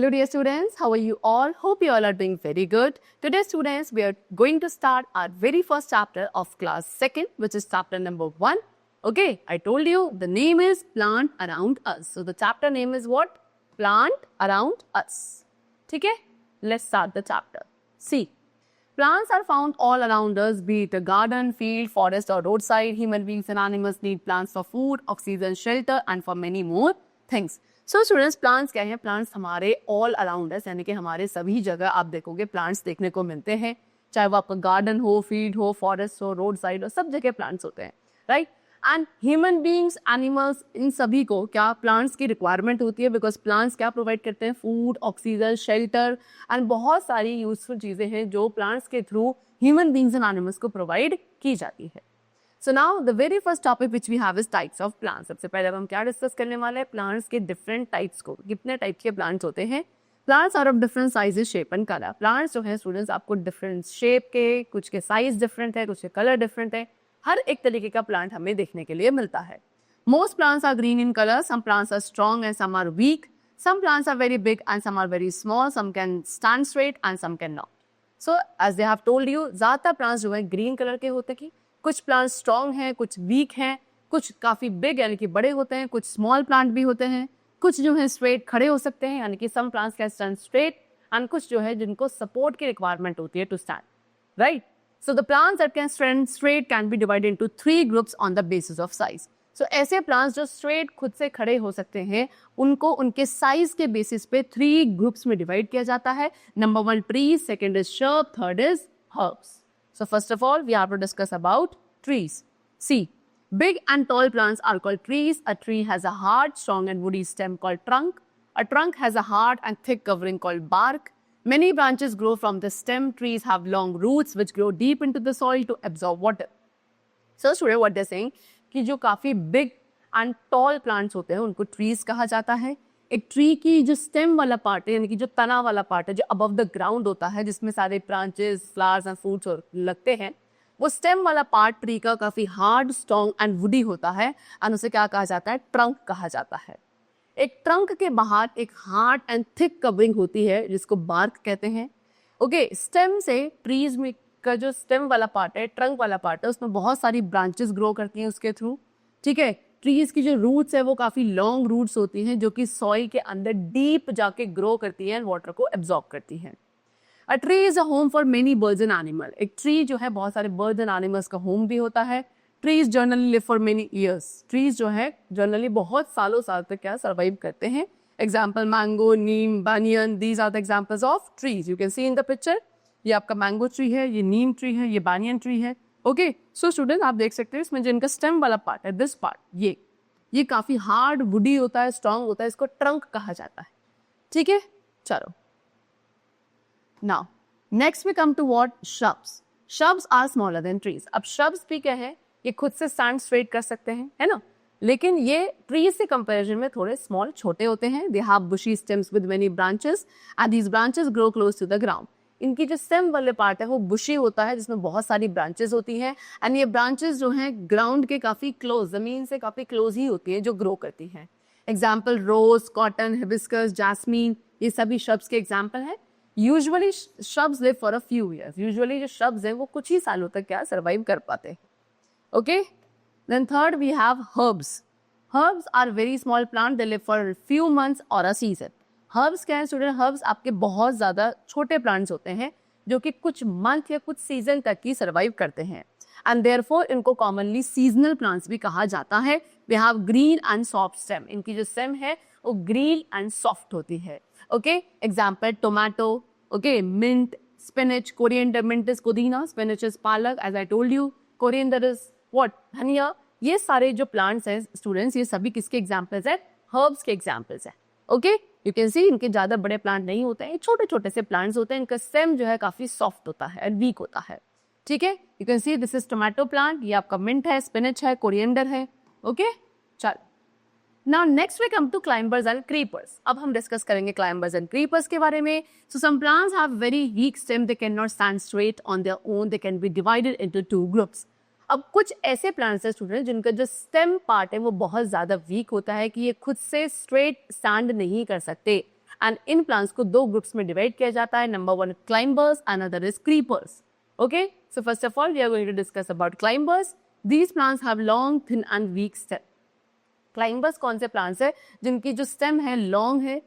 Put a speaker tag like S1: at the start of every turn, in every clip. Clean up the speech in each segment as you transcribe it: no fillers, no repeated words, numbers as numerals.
S1: Hello dear students, how are you all? Hope you all are doing very good. Today students, we are going to start our very first chapter of class 2nd, which is chapter number 1. Okay, I told you the name is Plant Around Us. So the chapter name is what? Plant Around Us. Okay, let's start the chapter. See, plants are found all around us, be it a garden, field, forest or roadside. Human beings and animals need plants for food, oxygen, shelter and for many more things. So students, plants क्या है? Plants हमारे all around है, यानी कि हमारे सभी जगह आप देखोगे प्लांट्स देखने को मिलते हैं, चाहे वो आपका गार्डन हो, फील्ड हो, फॉरेस्ट हो, रोड साइड हो, सब जगह प्लांट्स होते हैं, right? And human beings, animals, इन सभी को क्या प्लांट्स की रिक्वायरमेंट होती है, बिकॉज प्लांट्स क्या प्रोवाइड करते हैं? फूड, ऑक्सीजन, शेल्टर एंड बहुत सारी यूजफुल चीजें हैं जो प्लांट्स के through human beings and animals को प्रोवाइड की जाती है. So now the very first topic which we have is types of plants. सबसे पहले अब हम क्या डिस्कस करने वाले हैं? प्लांट्स के डिफरेंट टाइप्स को. कितने टाइप के प्लांट्स होते हैं? Plants are of different sizes, shape and colour. Plants जो है स्टूडेंट्स आपको डिफरेंट शेप के, कुछ के साइज डिफरेंट है, कुछ के कलर डिफरेंट है. हर एक तरीके का प्लांट हमें देखने के लिए मिलता है. Most plants are green in colour, some plants are strong and some are weak, some plants are very big and some are very small, some can stand straight and some can not. So as they have told you, ज्यादातर plants जो है green colour के होते हैं. कुछ plant strong हैं, कुछ week हैं, कुछ काफी बिग यानी कि बड़े होते हैं, कुछ स्मॉल प्लांट भी होते हैं, कुछ जो है स्ट्रेट खड़े हो सकते हैं यानी कि some plants can stand straight, and कुछ जो है जिनको सपोर्ट की रिक्वायरमेंट होती है to stand, right? So the plants that can stand straight can be divided into 3 groups on the basis of size. So ऐसे प्लांट्स जो स्ट्रेट खुद से खड़े हो सकते हैं उनको उनके साइज के बेसिस पे 3 ग्रुप्स में डिवाइड किया जाता है. Number 1 trees, second is shrub, third is herbs. So first of all, we have to discuss about trees. See, big and tall plants are called trees. A tree has a hard, strong and woody stem called trunk. A trunk has a hard and thick covering called bark. Many branches grow from the stem. Trees have long roots which grow deep into the soil to absorb water. So today what they're saying कि जो काफी big and tall plants होते हैं उनको trees कहा जाता है. एक ट्री की जो स्टेम वाला पार्ट है यानी कि जो तना वाला पार्ट है जो अबव द ग्राउंड होता है जिसमें सारे ब्रांचेस, फ्लावर्स एंड फ्रूट्स लगते हैं, वो स्टेम वाला पार्ट ट्री का काफी हार्ड, स्ट्रॉन्ग एंड वुडी होता है एंड उसे क्या कहा जाता है? ट्रंक कहा जाता है. एक ट्रंक के बाहर एक हार्ड एंड थिक कवरिंग होती है जिसको बार्क कहते हैं. ओके, स्टेम से ट्रीज में का जो स्टेम वाला पार्ट है, ट्रंक वाला पार्ट है, उसमें बहुत सारी ब्रांचेस ग्रो करती हैं उसके थ्रू. ठीक है, ट्रीज की जो रूट्स है वो काफी लॉन्ग रूट्स होती हैं जो कि सॉइल के अंदर डीप जाके ग्रो करती हैं, वाटर को एब्जॉर्ब करती हैं. A tree is a home for many birds and animal. एक ट्री जो है बहुत सारे बर्ड्स एंड एनिमल्स का होम भी होता है. Trees generally live for many years. Trees जो है जनरली बहुत सालों साल तक क्या सर्वाइव करते हैं. Example mango, neem, banyan, these are the examples of trees. You can see in the picture. ये आपका मैंगो ट्री है, ये नीम ट्री है, ये बानियन ट्री है. ओके, सो स्टूडेंट आप देख सकते हैं इसमें जिनका स्टेम वाला पार्ट है, दिस पार्ट, ये काफी हार्ड, वुडी होता है, स्ट्रॉन्ग होता है, इसको ट्रंक कहा जाता है. ठीक है, चलो. Now next we come to what? Shrubs. Shrubs are smaller than trees. अब श्रब्स भी क्या है? ये खुद से स्टैंड स्ट्रेट कर सकते हैं, है ना, लेकिन ये ट्रीज से कंपैरिजन में थोड़े स्मॉल, छोटे होते हैं. They have bushy stems with many branches and these branches grow close to the ground. इनकी जो स्टेम वाले पार्ट है वो बुशी होता है जिसमें बहुत सारी ब्रांचेस होती हैं एंड ये ब्रांचेस जो हैं ग्राउंड के काफी क्लोज, जमीन से काफी क्लोज ही होती है जो ग्रो करती हैं. एग्जाम्पल रोज, कॉटन, हिबिस्कस, जैस्मीन, ये सभी श्रब्स के एग्जाम्पल हैं. Usually shrubs live for a few years. Usually जो श्रब्स हैं वो कुछ ही सालों तक क्या सर्वाइव कर पाते हैं. Okay, then third we have herbs. Herbs are very small plant. They live for few months और अ सीजन. हर्ब्स क्या है स्टूडेंट? हर्ब्स आपके बहुत ज्यादा छोटे प्लांट्स होते हैं जो कि कुछ मंथ या कुछ सीजन तक ही सर्वाइव करते हैं एंड देयरफॉर इनको कॉमनली सीजनल प्लांट्स भी कहा जाता है. We have green and soft stem. इनकी जो स्टेम है वो ग्रीन एंड सॉफ्ट होती है. Okay, example tomato, okay, mint, spinach, coriander. Mint is pudina, spinach is palak, as I told you. Coriander is what? Dhaniya. ये सारे जो प्लांट्स हैं स्टूडेंट्स, ये सभी किसके एग्जाम्पल्स है? हर्ब्स के एग्जाम्पल्स है. ओके, यू कैन सी इनके ज्यादा बड़े प्लांट नहीं होते हैं, छोटे छोटे से प्लांट्स होते हैं. इनका स्टेम जो है काफी सॉफ्ट होता है एंड वीक होता है. ठीक है, you can see this is tomato plant. ये आपका मिंट है, स्पिनच है, कोरिएंडर है. ओके, चल. Now next we come to climbers and creepers. अब हम डिस्कस करेंगे क्लाइंबर्स एंड क्रीपर्स के बारे में. So some plants have very weak stem. They can not stand straight on their own. They can be divided into 2 groups. अब कुछ ऐसे plants हैं स्टूडेंट जिनका जो स्टेम पार्ट है वो बहुत ज्यादा वीक होता है कि ये खुद से स्ट्रेट स्टैंड नहीं कर सकते एंड इन प्लांट्स को दो ग्रुप्स में डिवाइड किया जाता है. Number 1 climbers, another is creepers. Okay, so first of all we are going to discuss about climbers. These plants have long, thin and weak stem. Climbers कौन से plants है जिनकी जो स्टेम है लॉन्ग है,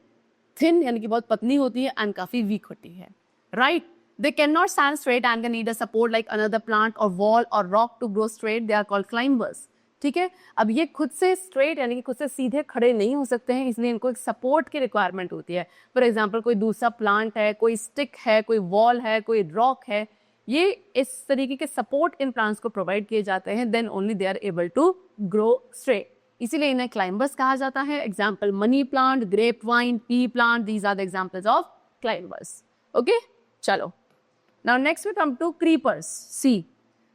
S1: थिन यानी कि बहुत पतली होती है एंड काफी वीक होती है. Right, they cannot stand straight and they need a support like another plant or wall or rock to grow straight. They are called climbers. ठीक है, अब ये खुद से स्ट्रेट यानी कि खुद से सीधे खड़े नहीं हो सकते हैं, इसलिए इनको एक सपोर्ट की रिक्वायरमेंट होती है. फॉर एग्जाम्पल कोई दूसरा प्लांट है, कोई स्टिक है, कोई वॉल है, कोई रॉक है, ये इस तरीके के सपोर्ट इन प्लांट्स को प्रोवाइड किए जाते हैं, then only they are able to grow straight. इसीलिए इन्हें क्लाइंबर्स कहा जाता है. Example money plant, grape vine, pea plant, these are the examples of climbers. Okay, चलो. Now next we come to creepers. See,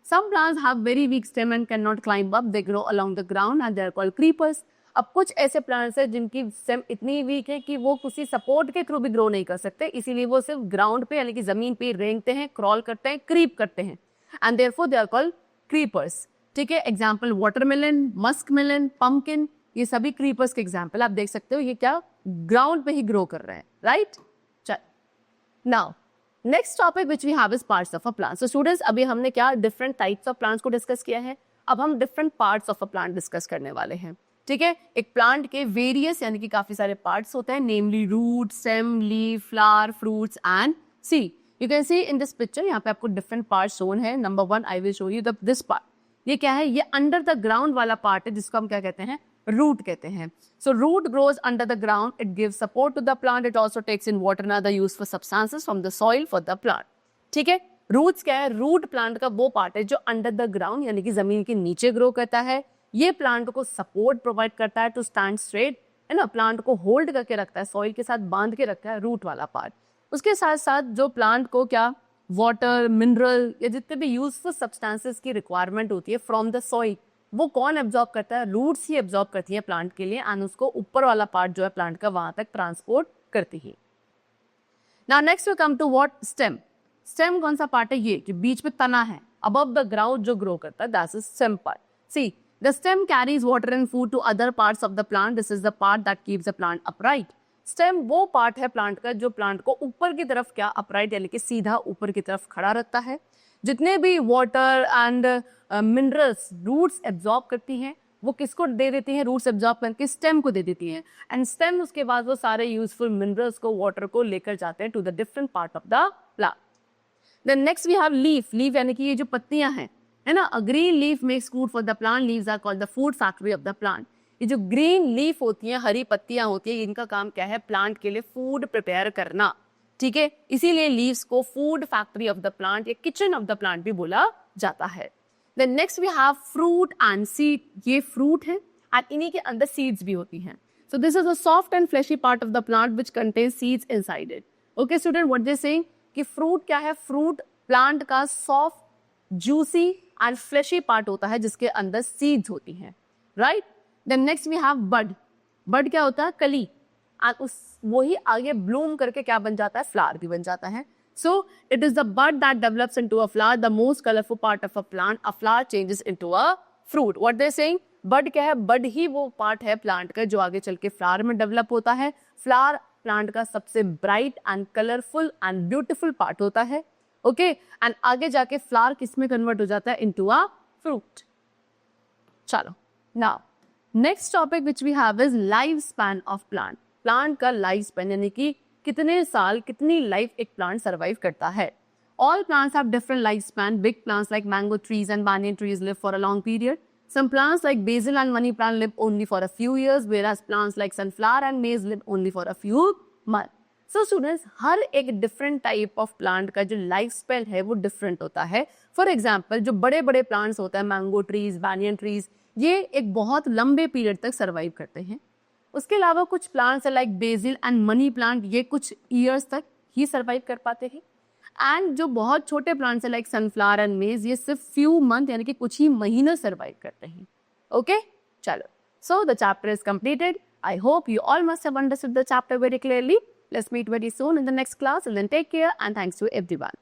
S1: some plants have very weak stem and cannot climb up. They grow along the ground and they are called creepers. अब कुछ ऐसे plants हैं जिनकी stem इतनी week है कि वो किसी सपोर्ट के थ्रू भी ग्रो नहीं कर सकते, इसीलिए वो सिर्फ ग्राउंड पे यानी कि जमीन पे रेंगते हैं, क्रॉल करते हैं, क्रीप करते हैं, and therefore they are called creepers. ठीक है, एग्जाम्पल वाटरमेलन, मस्कमेलन, पम्पकिन, ये सभी क्रीपर्स के एग्जाम्पल आप देख सकते हो. ये क्या ग्राउंड पे ही ग्रो कर रहे हैं. राइट, चल. Now next topic which we have is parts of a plant. So students, अभी हमने क्या डिफरेंट टाइप्स ऑफ प्लांट्स को डिस्कस किया है, अब हम different parts of a plant discuss करने वाले हैं. ठीक है, एक प्लांट के वेरियस यानी कि काफी सारे पार्ट्स होते हैं, namely root, stem, leaf, flower, fruits and seed. You can see in this picture, यहाँ पे आपको डिफरेंट पार्ट शोन है. Number 1 I will show you this part. ये क्या है, ये अंडर द ग्राउंड वाला पार्ट है जिसको हम क्या कहते हैं, root कहते हैं. So root grows under the ground. It gives support to the plant. It also takes in water and other useful substances from the soil for the plant. ठीक है, roots क्या है, root plant का वो part है जो under the ground यानी कि जमीन के नीचे ग्रो करता है. ये प्लांट को सपोर्ट प्रोवाइड करता है टू स्टैंड स्ट्रेट, है ना, प्लांट को होल्ड करके रखता है, सॉइल के साथ बांध के रखता है रूट वाला पार्ट. उसके साथ साथ जो प्लांट को क्या वाटर, मिनरल या जितने भी यूजफुल सब्सटेंसेस की रिक्वायरमेंट होती है फ्रॉम द सॉइल, वो कौन एब्जॉर्ब करता है, रूट्स ही एब्जॉर्ब करती है प्लांट के लिए, एंड उसको ऊपर वाला पार्ट जो है प्लांट का वहां तक ट्रांसपोर्ट करती है. Now next we come to what, stem. Stem कौन सा पार्ट है, ये जो बीच में तना है अबव द ग्राउंड जो ग्रो करता है, that's the stem part. See, the stem carries water and food to other parts of the plant. This is the part that keeps the plant upright. Stem वो part है plant का जो plant को ऊपर की तरफ क्या अपराइट यानी कि सीधा ऊपर की तरफ खड़ा रखता है. जितने भी water and minerals roots absorb करती हैं वो किसको दे देती हैं, रूट्स एब्जॉर्ब करके स्टेम को दे देती हैं, एंड स्टेम उसके बाद वो सारे यूजफुल मिनरल्स को, वाटर को लेकर जाते हैं to the different part of the plant. Then next we have leaf. Leaf यानी कि ये जो पत्तियां हैं, है ना, a green leaf makes food for the plant. Leaves are called the food factory of the plant. ये जो ग्रीन लीफ होती हैं, हरी पत्तियां होती है, इनका काम क्या है, प्लांट के लिए फूड प्रिपेयर करना. ठीक है, इसीलिए लीव्स को food factory of the plant या किचन ऑफ द प्लांट भी बोला जाता है. Then next we have fruit and seed. ये फ्रूट है एंड इन्हीं के अंदर सीड्स भी होती हैं. So this is a soft and fleshy part of the plant which contains seeds inside it. Okay student, what they saying कि fruit क्या है, फ्रूट प्लांट का soft, juicy and fleshy part होता है जिसके अंदर सीड्स होती हैं. Right. Then next we have bud. Bud क्या होता है, कली, उस वही आगे ब्लूम करके क्या बन जाता है, फ्लावर भी बन जाता है. So it is the bud that develops into a flower, the most colorful part of a plant. A flower changes into a fruit. What they're saying, bud क्या है, bud ही वो पार्ट है प्लांट का जो आगे चल के फ्लावर में डेवलप होता है. फ्लावर प्लांट का सबसे bright and colourful and beautiful part होता है. ओके, एंड आगे जाके फ्लावर किस में कन्वर्ट हो जाता है, इनटू अ फ्रूट. चलो, now next topic which we have is life span of plant. Plant का लाइफ स्पैन यानी कि कितने साल, कितनी लाइफ एक प्लांट सर्वाइव करता है. All plants have different lifespan. Big plants like mango trees and banyan trees live for a long period. Some plants like basil and money plant live only for a few years, whereas plants like sunflower and maize live only for a few months. So students, हर एक different type of plant का जो life span है वो different होता है. For example, जो बड़े बड़े plants होते हैं, mango trees, banyan trees, ये एक बहुत लंबे period तक survive करते हैं. उसके अलावा कुछ plants है like basil and money plant, ये कुछ years तक ही survive कर पाते हैं. एंड जो बहुत छोटे प्लांट्स है लाइक सनफ्लावर एंड मेज, ये सिर्फ फ्यू मंथ यानी कि कुछ ही महीने सर्वाइव करते हैं. ओके, चलो, so the chapter is completed. I hope you all must have understood the chapter very clearly. Let's meet very soon in the next class. And then take care and thanks to everyone.